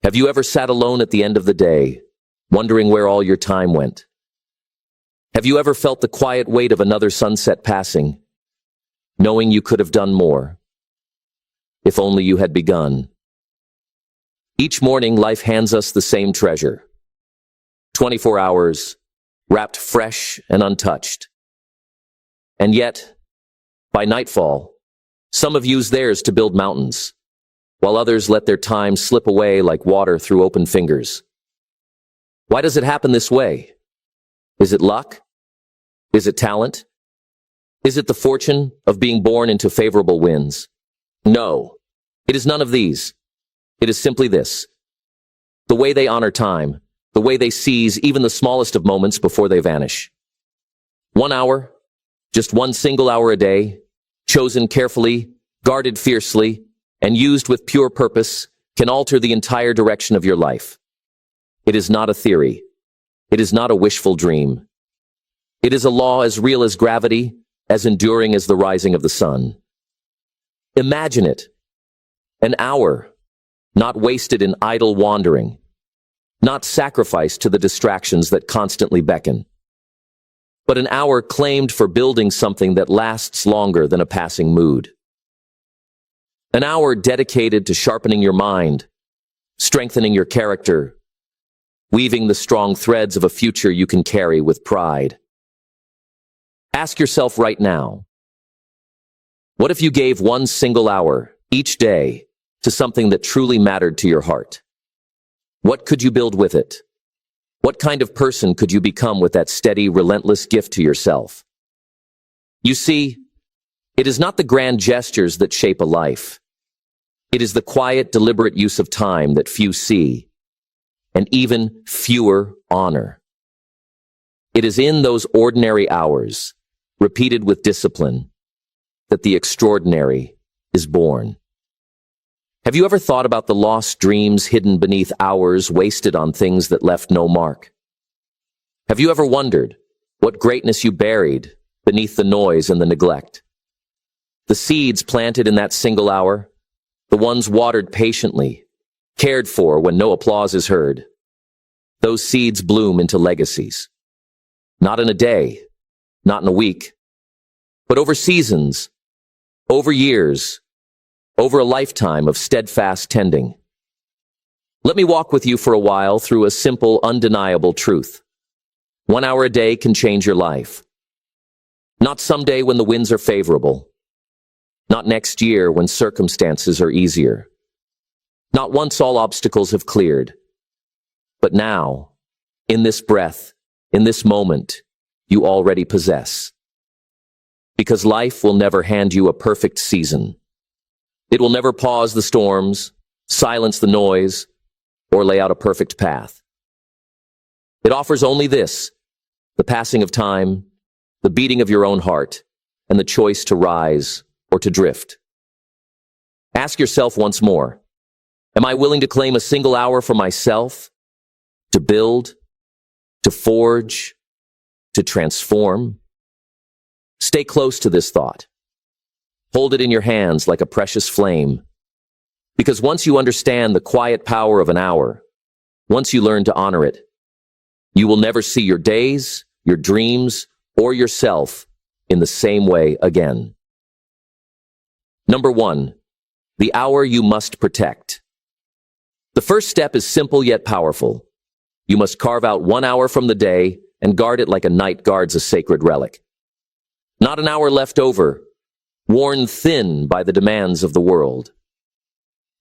Have you ever sat alone at the end of the day, wondering where all your time went? Have you ever felt the quiet weight of another sunset passing, knowing you could have done more? If only you had begun. Each morning, life hands us the same treasure. 24 hours, wrapped fresh and untouched. And yet, by nightfall, some have used theirs to build mountains, while others let their time slip away like water through open fingers. Why does it happen this way? Is it luck? Is it talent? Is it the fortune of being born into favorable winds? No, it is none of these. It is simply this: the way they honor time, the way they seize even the smallest of moments before they vanish. 1 hour, just one single hour a day, chosen carefully, guarded fiercely, and used with pure purpose, can alter the entire direction of your life. It is not a theory. It is not a wishful dream. It is a law as real as gravity, as enduring as the rising of the sun. Imagine it. An hour, not wasted in idle wandering, not sacrificed to the distractions that constantly beckon, but an hour claimed for building something that lasts longer than a passing mood. An hour dedicated to sharpening your mind, strengthening your character, weaving the strong threads of a future you can carry with pride. Ask yourself right now, what if you gave one single hour each day to something that truly mattered to your heart? What could you build with it? What kind of person could you become with that steady, relentless gift to yourself? You see, it is not the grand gestures that shape a life. It is the quiet, deliberate use of time that few see, and even fewer honor. It is in those ordinary hours, repeated with discipline, that the extraordinary is born. Have you ever thought about the lost dreams hidden beneath hours wasted on things that left no mark? Have you ever wondered what greatness you buried beneath the noise and the neglect? The seeds planted in that single hour, the ones watered patiently, cared for when no applause is heard, those seeds bloom into legacies. Not in a day, not in a week, but over seasons, over years, over a lifetime of steadfast tending. Let me walk with you for a while through a simple, undeniable truth. 1 hour a day can change your life. Not someday when the winds are favorable. Not next year when circumstances are easier. Not once all obstacles have cleared. But now, in this breath, in this moment, you already possess. Because life will never hand you a perfect season. It will never pause the storms, silence the noise, or lay out a perfect path. It offers only this: the passing of time, the beating of your own heart, and the choice to rise or to drift. Ask yourself once more, am I willing to claim a single hour for myself, to build, to forge, to transform? Stay close to this thought. Hold it in your hands like a precious flame. Because once you understand the quiet power of an hour, once you learn to honor it, you will never see your days, your dreams, or yourself in the same way again. Number 1, the hour you must protect. The first step is simple yet powerful. You must carve out 1 hour from the day and guard it like a knight guards a sacred relic. Not an hour left over, worn thin by the demands of the world.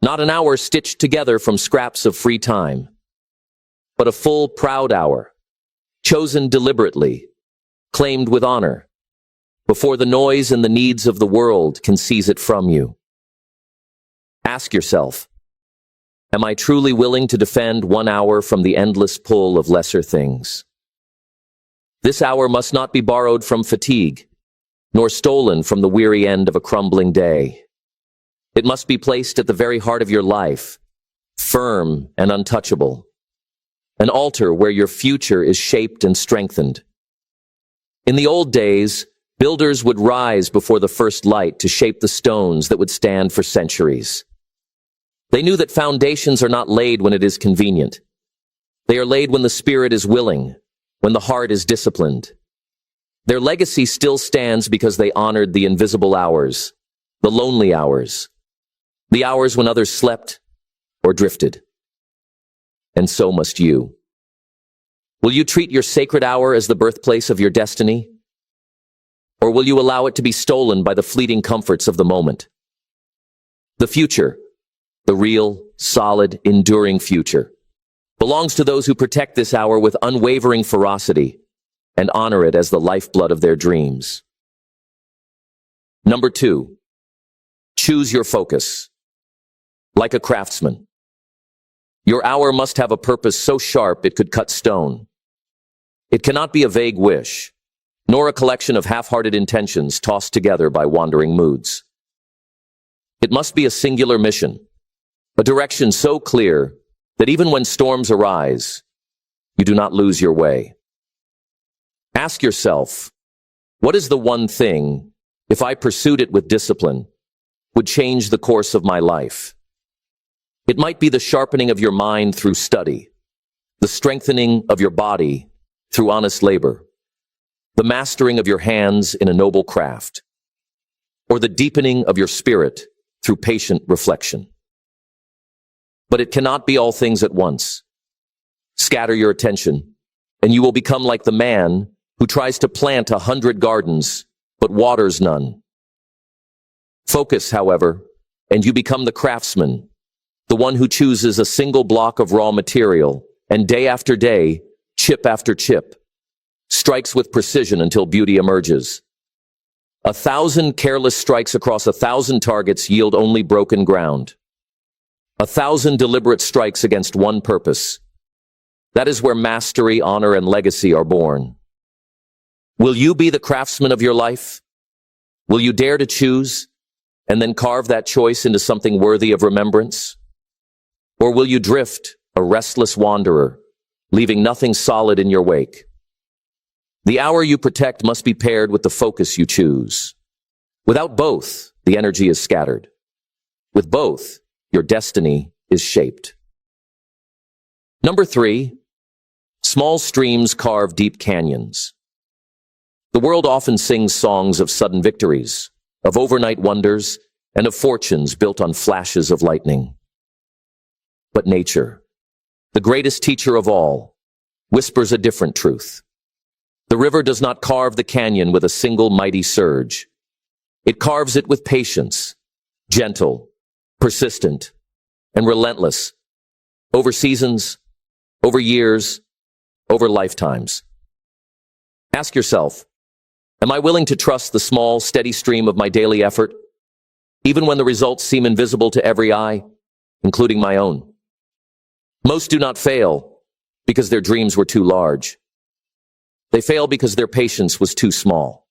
Not an hour stitched together from scraps of free time, but a full, proud hour, chosen deliberately, claimed with honor, before the noise and the needs of the world can seize it from you. Ask yourself, am I truly willing to defend 1 hour from the endless pull of lesser things? This hour must not be borrowed from fatigue, nor stolen from the weary end of a crumbling day. It must be placed at the very heart of your life, firm and untouchable, an altar where your future is shaped and strengthened. In the old days, builders would rise before the first light to shape the stones that would stand for centuries. They knew that foundations are not laid when it is convenient. They are laid when the spirit is willing, when the heart is disciplined. Their legacy still stands because they honored the invisible hours, the lonely hours, the hours when others slept or drifted. And so must you. Will you treat your sacred hour as the birthplace of your destiny? Or will you allow it to be stolen by the fleeting comforts of the moment? The future, the real, solid, enduring future, belongs to those who protect this hour with unwavering ferocity and honor it as the lifeblood of their dreams. Number 2, choose your focus. Like a craftsman, your hour must have a purpose so sharp it could cut stone. It cannot be a vague wish, nor a collection of half-hearted intentions tossed together by wandering moods. It must be a singular mission, a direction so clear that even when storms arise, you do not lose your way. Ask yourself, what is the one thing, if I pursued it with discipline, would change the course of my life? It might be the sharpening of your mind through study, the strengthening of your body through honest labor, the mastering of your hands in a noble craft, or the deepening of your spirit through patient reflection. But it cannot be all things at once. Scatter your attention, and you will become like the man who tries to plant 100 gardens, but waters none. Focus, however, and you become the craftsman, the one who chooses a single block of raw material, and day after day, chip after chip, strikes with precision until beauty emerges. 1,000 careless strikes across 1,000 targets yield only broken ground. 1,000 deliberate strikes against one purpose. That is where mastery, honor, and legacy are born. Will you be the craftsman of your life? Will you dare to choose, and then carve that choice into something worthy of remembrance? Or will you drift, a restless wanderer, leaving nothing solid in your wake? The hour you protect must be paired with the focus you choose. Without both, the energy is scattered. With both, your destiny is shaped. Number 3, small streams carve deep canyons. The world often sings songs of sudden victories, of overnight wonders, and of fortunes built on flashes of lightning. But nature, the greatest teacher of all, whispers a different truth. The river does not carve the canyon with a single mighty surge. It carves it with patience, gentle, persistent, and relentless, over seasons, over years, over lifetimes. Ask yourself, am I willing to trust the small, steady stream of my daily effort, even when the results seem invisible to every eye, including my own? Most do not fail because their dreams were too large. They fail because their patience was too small.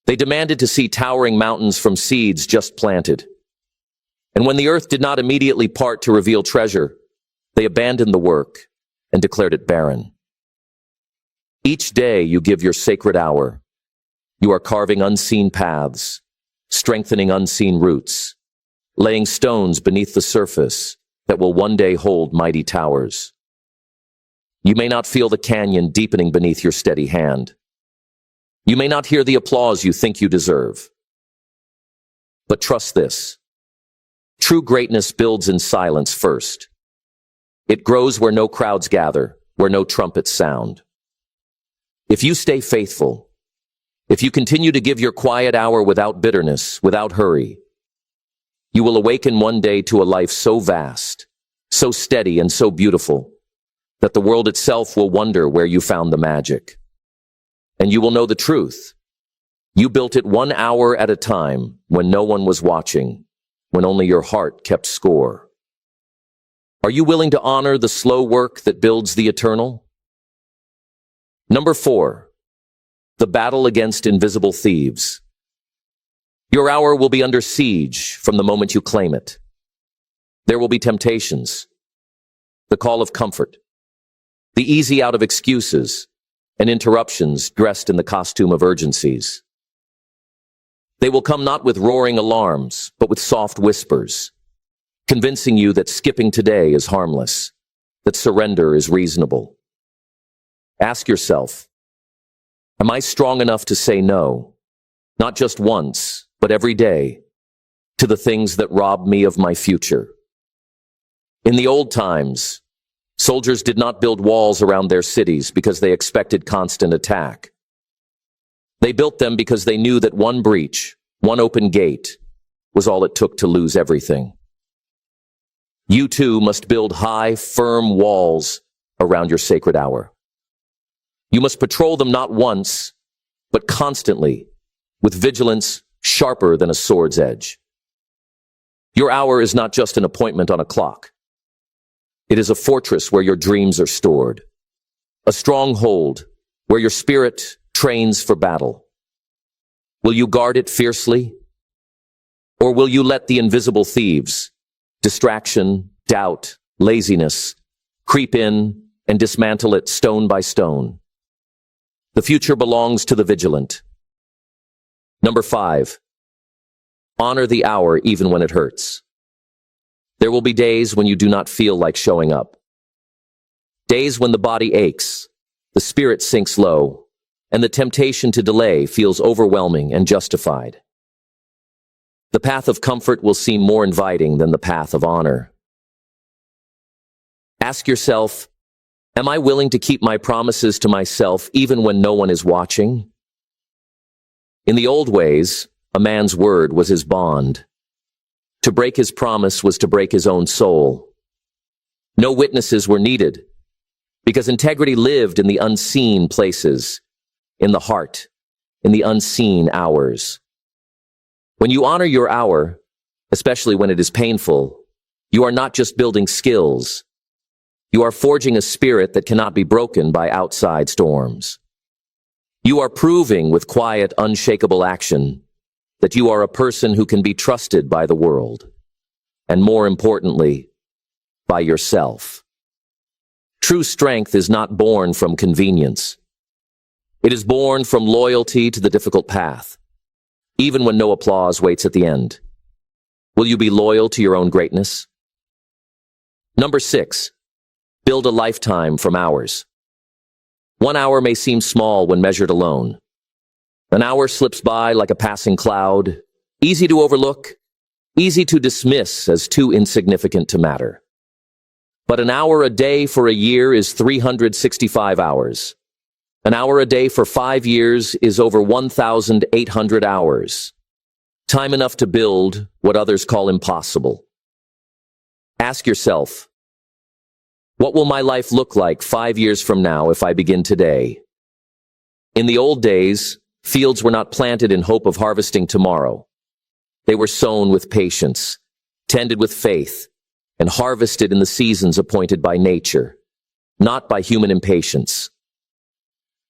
They demanded to see towering mountains from seeds just planted. And when the earth did not immediately part to reveal treasure, they abandoned the work and declared it barren. Each day you give your sacred hour. You are carving unseen paths, strengthening unseen roots, laying stones beneath the surface that will one day hold mighty towers. You may not feel the canyon deepening beneath your steady hand. You may not hear the applause you think you deserve. But trust this. True greatness builds in silence first. It grows where no crowds gather, where no trumpets sound. If you stay faithful, if you continue to give your quiet hour without bitterness, without hurry, you will awaken one day to a life so vast, so steady, and so beautiful that the world itself will wonder where you found the magic. And you will know the truth. You built it 1 hour at a time when no one was watching, when only your heart kept score. Are you willing to honor the slow work that builds the eternal? Number 4, the battle against invisible thieves. Your hour will be under siege from the moment you claim it. There will be temptations, the call of comfort, the easy out of excuses, and interruptions dressed in the costume of urgencies. They will come not with roaring alarms, but with soft whispers, convincing you that skipping today is harmless, that surrender is reasonable. Ask yourself, am I strong enough to say no, not just once, but every day, to the things that rob me of my future? In the old times, soldiers did not build walls around their cities because they expected constant attack. They built them because they knew that one breach, one open gate, was all it took to lose everything. You too must build high, firm walls around your sacred hour. You must patrol them not once, but constantly, with vigilance sharper than a sword's edge. Your hour is not just an appointment on a clock. It is a fortress where your dreams are stored, a stronghold where your spirit trains for battle. Will you guard it fiercely? Or will you let the invisible thieves, distraction, doubt, laziness, creep in and dismantle it stone by stone? The future belongs to the vigilant. Number 5, honor the hour even when it hurts. There will be days when you do not feel like showing up. Days when the body aches, the spirit sinks low, and the temptation to delay feels overwhelming and justified. The path of comfort will seem more inviting than the path of honor. Ask yourself, am I willing to keep my promises to myself even when no one is watching? In the old ways, a man's word was his bond. To break his promise was to break his own soul. No witnesses were needed, because integrity lived in the unseen places, in the heart, in the unseen hours. When you honor your hour, especially when it is painful, you are not just building skills. You are forging a spirit that cannot be broken by outside storms. You are proving with quiet, unshakable action that you are a person who can be trusted by the world, and more importantly, by yourself. True strength is not born from convenience. It is born from loyalty to the difficult path, even when no applause waits at the end. Will you be loyal to your own greatness? Number 6, build a lifetime from hours. 1 hour may seem small when measured alone. An hour slips by like a passing cloud, easy to overlook, easy to dismiss as too insignificant to matter. But an hour a day for a year is 365 hours. An hour a day for 5 years is over 1,800 hours. Time enough to build what others call impossible. Ask yourself, what will my life look like 5 years from now if I begin today? In the old days, fields were not planted in hope of harvesting tomorrow. They were sown with patience, tended with faith, and harvested in the seasons appointed by nature, not by human impatience.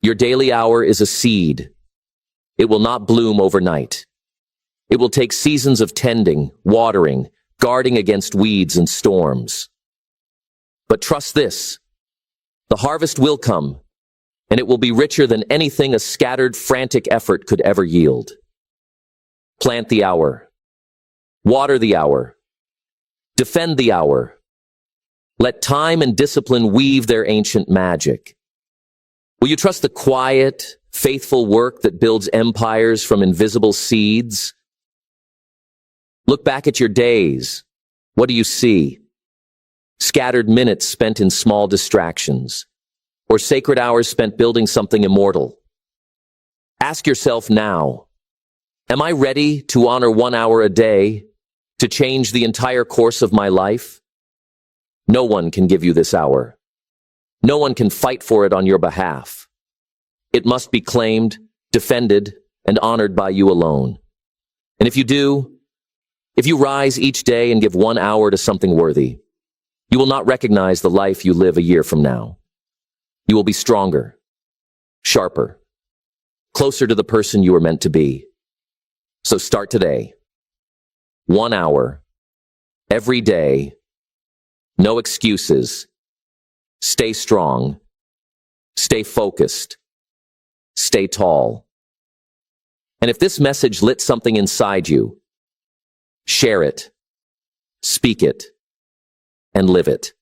Your daily hour is a seed. It will not bloom overnight. It will take seasons of tending, watering, guarding against weeds and storms. But trust this, the harvest will come, and it will be richer than anything a scattered, frantic effort could ever yield. Plant the hour. Water the hour. Defend the hour. Let time and discipline weave their ancient magic. Will you trust the quiet, faithful work that builds empires from invisible seeds? Look back at your days. What do you see? Scattered minutes spent in small distractions, or sacred hours spent building something immortal. Ask yourself now, am I ready to honor 1 hour a day to change the entire course of my life? No one can give you this hour. No one can fight for it on your behalf. It must be claimed, defended, and honored by you alone. And if you do, if you rise each day and give 1 hour to something worthy, you will not recognize the life you live a year from now. You will be stronger, sharper, closer to the person you were meant to be. So start today. 1 hour, every day, no excuses. Stay strong, stay focused, stay tall. And if this message lit something inside you, share it. speak it, and live it.